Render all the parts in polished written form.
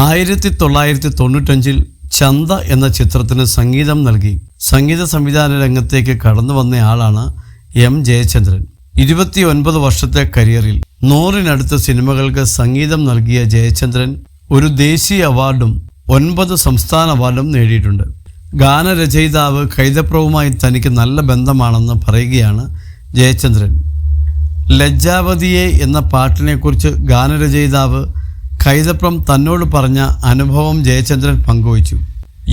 1995 ചന്ത എന്ന ചിത്രത്തിന് സംഗീതം നൽകി സംഗീത സംവിധാന രംഗത്തേക്ക് കടന്നു വന്നയാളാണ് എം ജയചന്ദ്രൻ. 29 വർഷത്തെ കരിയറിൽ 100-നടുത്ത സിനിമകൾക്ക് സംഗീതം നൽകിയ ജയചന്ദ്രൻ ഒരു ദേശീയ അവാർഡും 9 സംസ്ഥാന അവാർഡും നേടിയിട്ടുണ്ട്. ഗാനരചയിതാവ് കൈതപ്രവുമായി തനിക്ക് നല്ല ബന്ധമാണെന്ന് പറയുകയാണ് ജയചന്ദ്രൻ. ലജ്ജാവതിയെ എന്ന പാട്ടിനെക്കുറിച്ച് ഗാനരചയിതാവ് കൈതപ്രം തന്നോട് പറഞ്ഞ അനുഭവം ജയചന്ദ്രൻ പങ്കുവച്ചു.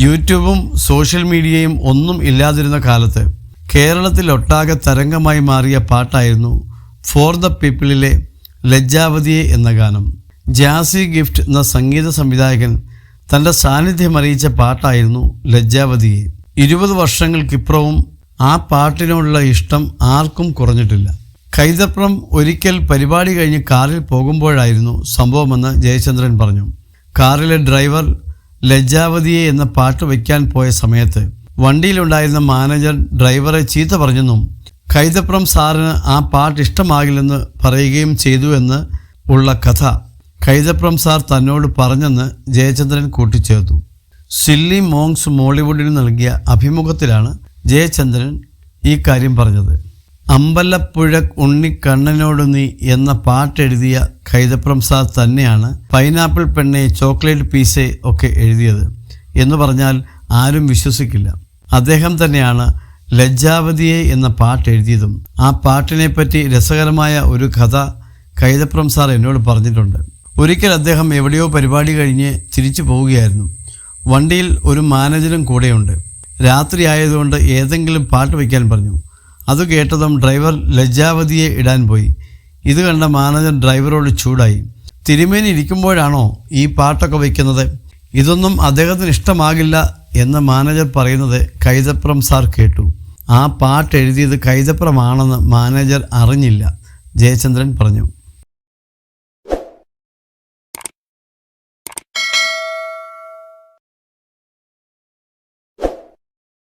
യൂട്യൂബും സോഷ്യൽ മീഡിയയും ഒന്നും ഇല്ലാതിരുന്ന കാലത്ത് കേരളത്തിലൊട്ടാകെ തരംഗമായി മാറിയ പാട്ടായിരുന്നു ഫോർ ദ പീപ്പിളിലെ ലജ്ജാവതിയെ എന്ന ഗാനം. ജാസി ഗിഫ്റ്റ് എന്ന സംഗീത സംവിധായകൻ തൻ്റെ സാന്നിധ്യം അറിയിച്ച പാട്ടായിരുന്നു ലജ്ജാവതിയെ. 20 വർഷങ്ങൾക്കിപ്പുറവും ആ പാട്ടിനോടുള്ള ഇഷ്ടം ആർക്കും കുറഞ്ഞിട്ടില്ല. കൈതപ്രം ഒരിക്കൽ പരിപാടി കഴിഞ്ഞ് കാറിൽ പോകുമ്പോഴായിരുന്നു സംഭവമെന്ന് ജയചന്ദ്രൻ പറഞ്ഞു. കാറിലെ ഡ്രൈവർ ലജ്ജാവതിയെ എന്ന പാട്ട് വയ്ക്കാൻ പോയ സമയത്ത് വണ്ടിയിലുണ്ടായിരുന്ന മാനേജർ ഡ്രൈവറെ ചീത്ത പറഞ്ഞെന്നും കൈതപ്രം സാറിന് ആ പാട്ട് ഇഷ്ടമാകില്ലെന്ന് പറയുകയും ചെയ്തു എന്ന് ഉള്ള കഥ കൈതപ്രം സാർ തന്നോട് പറഞ്ഞെന്ന് ജയചന്ദ്രൻ കൂട്ടിച്ചേർത്തു. സില്ലി മോങ്സ് മോളിവുഡിന് നൽകിയ അഭിമുഖത്തിലാണ് ജയചന്ദ്രൻ ഈ കാര്യം പറഞ്ഞത്. അമ്പലപ്പുഴ ഉണ്ണിക്കണ്ണനോട് നീ എന്ന പാട്ടെഴുതിയ കൈതപ്രം സാർ തന്നെയാണ് പൈനാപ്പിൾ പെണ്ണെ, ചോക്ലേറ്റ് പീസെ ഒക്കെ എഴുതിയത് എന്ന് പറഞ്ഞാൽ ആരും വിശ്വസിക്കില്ല. അദ്ദേഹം തന്നെയാണ് ലജ്ജാവതിയെ എന്ന പാട്ട് എഴുതിയതും. ആ പാട്ടിനെപ്പറ്റി രസകരമായ ഒരു കഥ കൈതപ്രം സാർ എന്നോട് പറഞ്ഞിട്ടുണ്ട്. ഒരിക്കൽ അദ്ദേഹം എവിടെയോ പരിപാടി കഴിഞ്ഞ് തിരിച്ചു പോവുകയായിരുന്നു. വണ്ടിയിൽ ഒരു മാനേജരും കൂടെയുണ്ട്. രാത്രി ആയതുകൊണ്ട് ഏതെങ്കിലും പാട്ട് വയ്ക്കാൻ പറഞ്ഞു. അത് കേട്ടതും ഡ്രൈവർ ലജ്ജാവതിയെ ഇടാൻ പോയി. ഇത് കണ്ട മാനേജർ ഡ്രൈവറോട് ചൂടായി. തിരുമേനി ഇരിക്കുമ്പോഴാണോ ഈ പാട്ടൊക്കെ വയ്ക്കുന്നത്? ഇതൊന്നും അദ്ദേഹത്തിന് ഇഷ്ടമാകില്ല എന്ന് മാനേജർ പറയുന്നത് കൈതപ്രം സാർ കേട്ടു. ആ പാട്ട് എഴുതിയത് കൈതപ്രമാണെന്ന് മാനേജർ അറിഞ്ഞില്ല, ജയചന്ദ്രൻ പറഞ്ഞു.